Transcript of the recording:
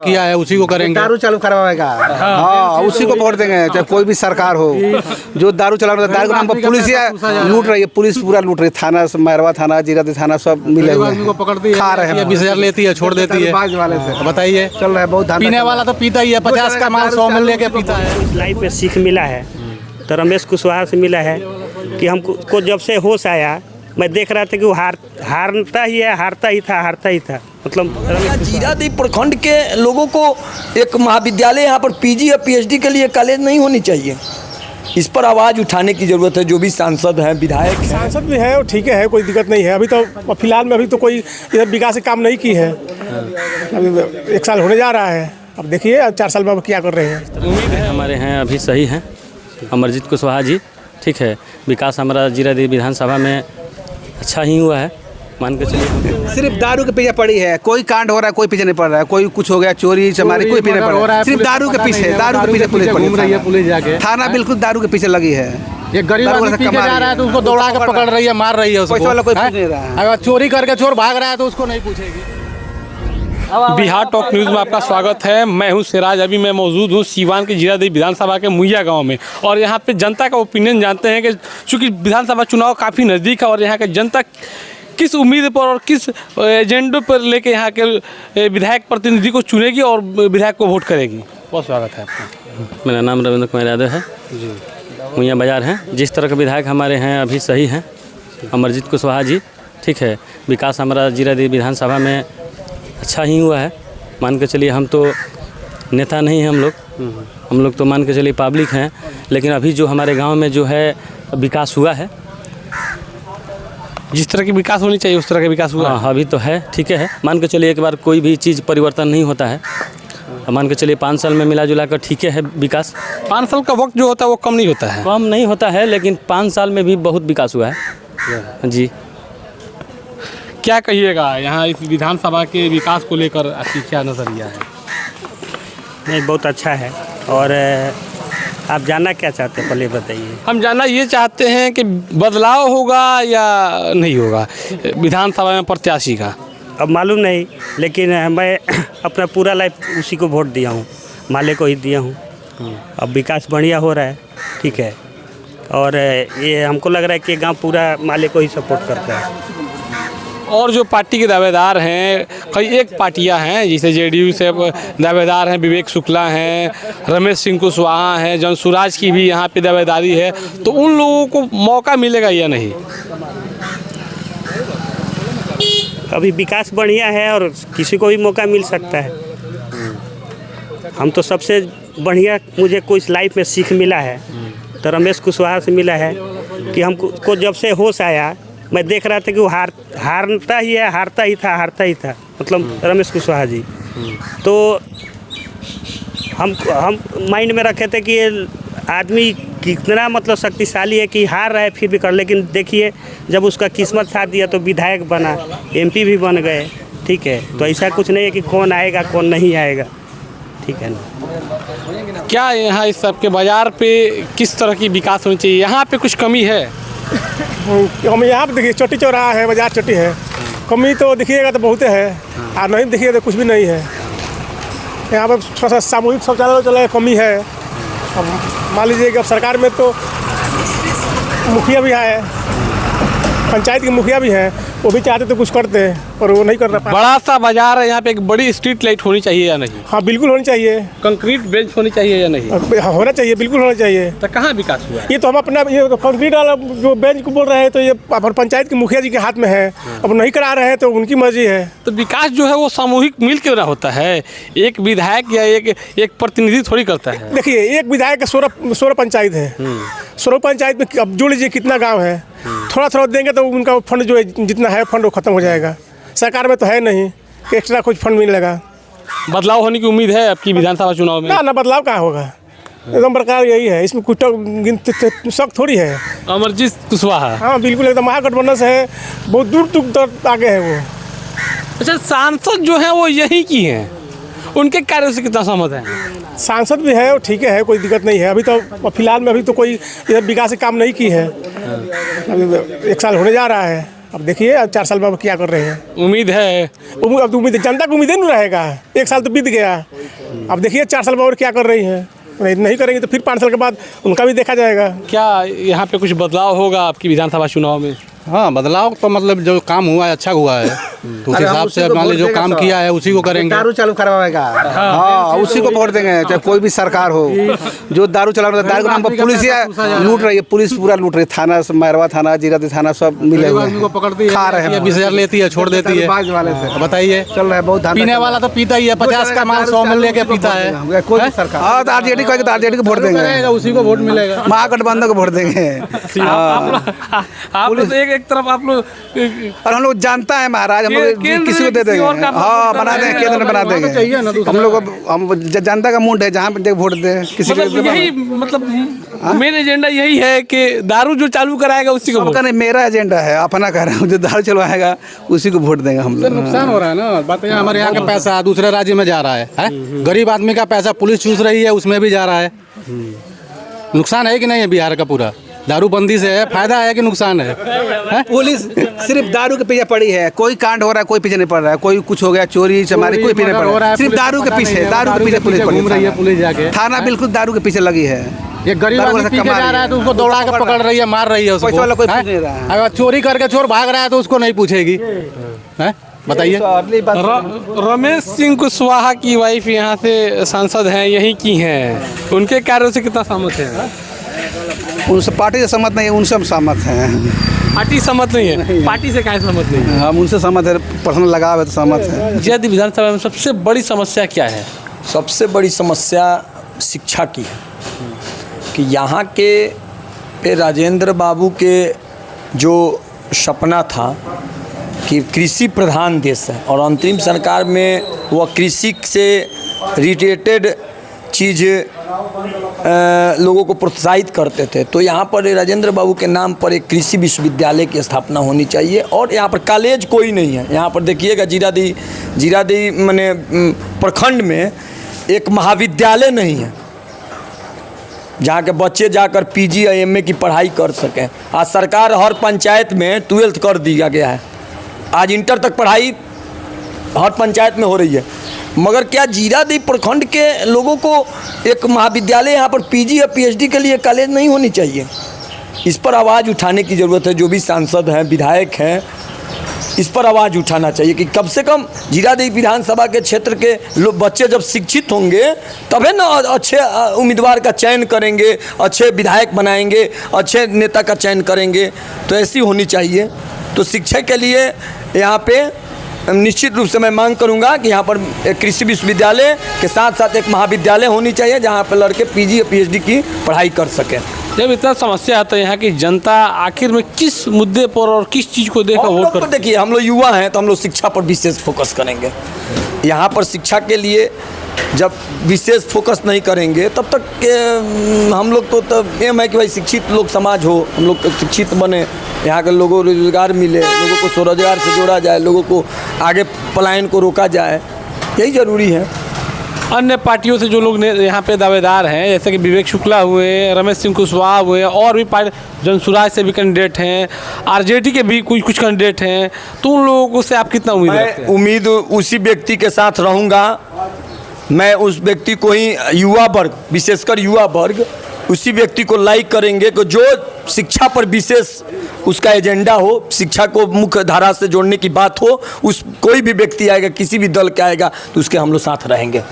किया है उसी को करेंगे। दारू चालू करवाएगा, हाँ उसी को वोट देंगे, चाहे कोई भी सरकार हो। जो दारू चला रहा है, दारू के नाम पर पुलिस लूट रही है, पुलिस पूरा लूट रही है। थाना मैरवा थाना, जीरादेई थाना सब मिले हुए हैं, खा रहे हैं। 20,000 लेती है, छोड़ देती है। वाले से बताइए, चल रहा है बहुत। पीने वाला तो पीता ही है, 50 का माल 100 में लेके पीता है। लाइफ में सीख मिला है तो रमेश कुशवाहा से मिला है कि हमको जब से होश आया, मैं देख रहा था कि वो हारता ही था। मतलब जीरादेई प्रखंड के लोगों को एक महाविद्यालय यहाँ पर पीजी या पीएचडी के लिए कॉलेज नहीं होनी चाहिए। इस पर आवाज़ उठाने की ज़रूरत है। जो भी सांसद हैं, विधायक हैं, सांसद भी है, ठीक है, कोई दिक्कत नहीं है। अभी तो फिलहाल में अभी तो कोई इधर विकास से काम नहीं की है। अभी 1 साल होने जा रहा है, अब देखिए 4 साल में अब क्या कर रहे हैं। उम्मीद है हमारे हैं अभी सही हैं अमरजीत कुशवाहा जी, ठीक है। विकास हमारा जीरादेई विधानसभा में अच्छा ही हुआ है, मान के चलिए। सिर्फ दारू के पीछे पड़ी है, कोई कांड हो रहा है कोई पीछे नहीं पड़ रहा है, कोई कुछ हो गया चोरी चमारी कोई पीछे पड़ रहा है, सिर्फ दारू के पीछे पुलिस घूम रही है। पुलिस जाके थाना बिल्कुल दारू के पीछे लगी है। ये गरीब आदमी पी के जा रहा है तो उसको दौड़ा के पकड़ रही है, मार रही है उसको। पैसा वाला कोई पूछ नहीं रहा है। अगर चोरी करके चोर भाग रहा है तो उसको नहीं पूछेगी। बिहार टॉप न्यूज़ में आपका स्वागत है। मैं हूं सिराज। अभी मैं मौजूद हूं सीवान के जीरादेई विधानसभा के मुइया गांव में, और यहां पे जनता का ओपिनियन जानते हैं कि चूँकि विधानसभा चुनाव काफ़ी नज़दीक है और यहां के जनता किस उम्मीद पर और किस एजेंडे पर लेके यहाँ के विधायक प्रतिनिधि को चुनेगी और विधायक को वोट करेगी। बहुत स्वागत है आपका। मेरा नाम रविंद्र कुमार यादव है जी, मुइया बाजार हैं। जिस तरह के विधायक हमारे हैं अभी सही हैं अमरजीत कुशवाहा जी, ठीक है। विकास हमारा जीरादेई विधानसभा में अच्छा ही हुआ है, मान के चलिए। हम तो नेता नहीं हैं, हम लोग तो मान के चलिए पब्लिक हैं, लेकिन अभी जो हमारे गांव में जो है विकास हुआ है, जिस तरह की विकास होनी चाहिए उस तरह का विकास हुआ। हाँ अभी तो है, ठीक है। मान के चलिए एक बार कोई भी चीज़ परिवर्तन नहीं होता है, मान के चलिए 5 साल में मिला जुला कर ठीक है विकास। 5 साल का वक्त जो होता है वो कम नहीं होता है, कम नहीं होता है, लेकिन 5 साल में भी बहुत विकास हुआ है जी। क्या कहिएगा यहाँ इस विधानसभा के विकास को लेकर आपकी क्या नज़रिया है? नहीं, बहुत अच्छा है। और आप जानना क्या चाहते हैं, पहले बताइए। हम जानना ये चाहते हैं कि बदलाव होगा या नहीं होगा विधानसभा में प्रत्याशी का। अब मालूम नहीं, लेकिन मैं अपना पूरा लाइफ उसी को वोट दिया हूँ, माले को ही दिया हूँ। अब विकास बढ़िया हो रहा है, ठीक है। और ये हमको लग रहा है कि गांव पूरा माले को ही सपोर्ट करता है। और जो पार्टी के दावेदार हैं, कई एक पार्टियां हैं, जैसे जेडीयू से दावेदार हैं विवेक शुक्ला हैं, रमेश सिंह कुशवाहा हैं, जनसुराज की भी यहाँ पे दावेदारी है, तो उन लोगों को मौका मिलेगा या नहीं? अभी विकास बढ़िया है और किसी को भी मौका मिल सकता है। हम तो सबसे बढ़िया, मुझे कुछ लाइफ में सीख मिला है तो रमेश कुशवाहा से मिला है कि हमको जब से होश आया, मैं देख रहा था कि वो हारता ही था। मतलब रमेश कुशवाहा जी, तो हम माइंड में रखे थे कि ये आदमी कितना मतलब शक्तिशाली है कि हार रहा है फिर भी कर। लेकिन देखिए जब उसका किस्मत साथ दिया तो विधायक बना, एमपी भी बन गए, ठीक है। तो ऐसा कुछ नहीं है कि कौन आएगा कौन नहीं आएगा, ठीक है ना। क्या यहाँ इस सबके बाज़ार पे किस तरह की विकास होनी चाहिए? यहाँ पे कुछ कमी है? हम यहाँ पर देखिए चोटी चौराहा है, बाजार चोटी है, कमी तो देखिएगा तो बहुत है, और नहीं देखिएगा तो कुछ भी नहीं है। यहाँ पर थोड़ा सा सामूहिक शौचालय चला कमी है। अब मान लीजिए कि अब सरकार में तो मुखिया भी है, पंचायत की मुखिया भी है, वो भी चाहते तो कुछ करते हैं पर वो नहीं कर रहा। बड़ा सा बाजार है, यहाँ पे एक बड़ी स्ट्रीट लाइट होनी चाहिए या नहीं? हाँ बिल्कुल होनी चाहिए। कंक्रीट बेंच होनी चाहिए या नहीं? होना चाहिए, बिल्कुल होना चाहिए। तो कहाँ विकास हुआ है? ये तो हम अपना ये कंक्रीट वाला जो बेंच को बोल रहे हैं तो ये पंचायत के मुखिया जी के हाथ में है। अब नहीं करा रहे हैं तो उनकी मर्जी है। तो विकास जो है वो सामूहिक मिल के ना होता है, एक विधायक या एक प्रतिनिधि थोड़ी करता है। देखिए एक विधायक का 16 पंचायत है, 16 पंचायत में अब जोड़ लीजिए कितना गाँव है। थोड़ा देंगे तो उनका फंड जो है जितना है फंड वो खत्म हो जाएगा। सरकार में तो है नहीं कि एक्स्ट्रा कुछ फंड मिलेगा। बदलाव होने की उम्मीद है आपकी विधानसभा चुनाव में? ना बदलाव कहाँ होगा, एकदम प्रकार यही है, इसमें कुछ शक थोड़ी है। अमरजीत कुशवाहा, हाँ बिल्कुल एकदम महागठबंधन से है, बहुत दूर तक आगे है वो। अच्छा, सांसद जो है वो यही की हैं, उनके कार्य से कितना सहमत है? सांसद भी है, ठीक है, कोई दिक्कत नहीं है। अभी तो फिलहाल में अभी तो कोई इधर विकास से काम नहीं की है। अभी 1 साल होने जा रहा है, अब देखिए अब 4 साल में अब क्या कर रहे हैं। उम्मीद है? अब तो उम्मीद जनता को उम्मीद नहीं रहेगा। 1 साल तो बीत गया, अब देखिए 4 साल में और क्या कर रही हैं। नहीं करेंगे तो फिर 5 साल के बाद उनका भी देखा जाएगा। क्या यहाँ पे कुछ बदलाव होगा आपकी विधानसभा चुनाव में? हाँ, बदलाव तो मतलब जो काम हुआ है अच्छा हुआ है, तो उस हिसाब से मान लीजिए जो काम किया है उसी को करेंगे। दारू चालू करवाएगा, हाँ उसी को वोट देंगे, चाहे कोई भी सरकार हो। जो दारू चला रहा है, दारू के नाम पर पुलिस लूट रही है, पुलिस पूरा लूट रही है। थाना मैरवा थाना, जीरादेई थाना सब मिले हुए हैं, खा रहे हैं। 20,000 लेती है, छोड़ देती है। बताइए, चल रहा है बहुत। पीने वाला तो पीता ही है, 50 का माल 100 में लेके पीता है। कोई भी सरकार, हाँ तो आरजेडी को वोट देंगे, उसी को वोट मिलेगा। महागठबंधन को वोट देंगे। आप लोग एक तरफ आप लोग, और हम लोग जानता है महाराज, हम लोग किसी को दे देंगे। हाँ बना देंगे, केंद्र में बना देंगे। हम लोग हम जनता का मूड है, जहाँ पे वोट दें किसी को। यही मतलब मेन एजेंडा यही है कि दारू जो चालू कराएगा उसी को। नहीं, मेरा एजेंडा है, अपना कह रहा हूँ, जो दारू चलवाएगा उसी को वोट देंगे हम लोग। नुकसान हो रहा है ना, बात है हमारे यहाँ का पैसा दूसरे राज्य में जा रहा है। गरीब आदमी का पैसा पुलिस चूस रही है, उसमें भी जा रहा है। नुकसान है कि नहीं है बिहार का? पूरा दारूबंदी से है, फायदा है कि नुकसान है? पुलिस सिर्फ दारू के पीछे पड़ी है, कोई कांड हो रहा है कोई पीछे नहीं पड़ रहा है, कोई कुछ हो गया चोरी चमारी कोई पीछे नहीं पड़ रहा है, सिर्फ दारू के पीछे, दारू के पीछे पुलिस घूम रही है। पुलिस जाके थाना बिल्कुल दारू के पीछे लगी है। ये गरीब आदमी पी के जा रहा है तो उसको दौड़ा के पकड़ रही है, मार रही है उसको। पैसे वाला कोई पूछ नहीं रहा है। अगर चोरी करके चोर भाग रहा है तो उसको नहीं पूछेगी। बताइए। रमेश सिंह कुशवाहा की वाइफ यहाँ से सांसद हैं, यहीं की हैं, उनके कार्यों से कितना सहमत है? उनसे पार्टी से सहमत नहीं है, उनसे हम सहमत हैं। पार्टी सहमत नहीं है? पार्टी से क्या सहमत नहीं है? हम उनसे सहमत है, पर्सनल लगाव है तो सहमत है। जीरादेई विधानसभा में सबसे बड़ी समस्या क्या है? सबसे बड़ी समस्या शिक्षा की है कि यहाँ के पे राजेंद्र बाबू के जो सपना था कि कृषि प्रधान देश है और अंतरिम सरकार में वह कृषि से रिलेटेड चीज़ लोगों को प्रोत्साहित करते थे, तो यहाँ पर राजेंद्र बाबू के नाम पर एक कृषि विश्वविद्यालय की स्थापना होनी चाहिए। और यहाँ पर कॉलेज कोई नहीं है। यहाँ पर देखिएगा जीरादेई माने प्रखंड में एक महाविद्यालय नहीं है जहाँ के बच्चे जाकर पीजी या एमए की पढ़ाई कर सकें। आज सरकार हर पंचायत में 12th कर दिया गया है, आज इंटर तक पढ़ाई हर पंचायत में हो रही है। मगर क्या जीरादेई प्रखंड के लोगों को एक महाविद्यालय यहाँ पर पीजी या पीएचडी के लिए कॉलेज नहीं होनी चाहिए? इस पर आवाज़ उठाने की ज़रूरत है। जो भी सांसद हैं, विधायक हैं, इस पर आवाज़ उठाना चाहिए कि कम से कम जीरादेई विधानसभा के क्षेत्र के लोग बच्चे जब शिक्षित होंगे तभी ना अच्छे उम्मीदवार का चयन करेंगे, अच्छे विधायक बनाएंगे, अच्छे नेता का चयन करेंगे। तो ऐसी होनी चाहिए। तो शिक्षा के लिए यहाँ पे निश्चित रूप से मैं मांग करूंगा कि यहाँ पर एक कृषि विश्वविद्यालय के साथ साथ एक महाविद्यालय होनी चाहिए जहाँ पर लड़के पीजी या पीएचडी की पढ़ाई कर सकें। जब इतना समस्या आता है यहाँ की जनता आखिर में किस मुद्दे पर और किस चीज़ को देखकर वोट करती है? देखिए, हम लोग युवा हैं तो हम लोग शिक्षा पर विशेष फोकस करेंगे। यहाँ पर शिक्षा के लिए जब विशेष फोकस नहीं करेंगे तब तक के हम लोग तो तब एम है कि भाई शिक्षित लोग समाज हो, हम लोग शिक्षित बने, यहाँ के लोगों को रोजगार मिले, लोगों को स्वरोजगार से जोड़ा जाए, लोगों को आगे पलायन को रोका जाए, यही ज़रूरी है। अन्य पार्टियों से जो लोग यहाँ पे दावेदार हैं, जैसे कि विवेक शुक्ला हुए, रमेश सिंह कुशवाहा हुए, और भी पार्टी जनसुराज से भी कैंडिडेट हैं, आरजेडी के भी कुछ कैंडिडेट हैं, तो उन लोगों से आप कितना उम्मीद रखते हैं? उम्मीद उसी व्यक्ति के साथ रहूँगा। मैं उस व्यक्ति को ही, युवा वर्ग, विशेषकर युवा वर्ग उसी व्यक्ति को लाइक करेंगे कि जो शिक्षा पर विशेष उसका एजेंडा हो, शिक्षा को मुख्य धारा से जोड़ने की बात हो। उस कोई भी व्यक्ति आएगा, किसी भी दल का आएगा, तो उसके हम लोग साथ रहेंगे।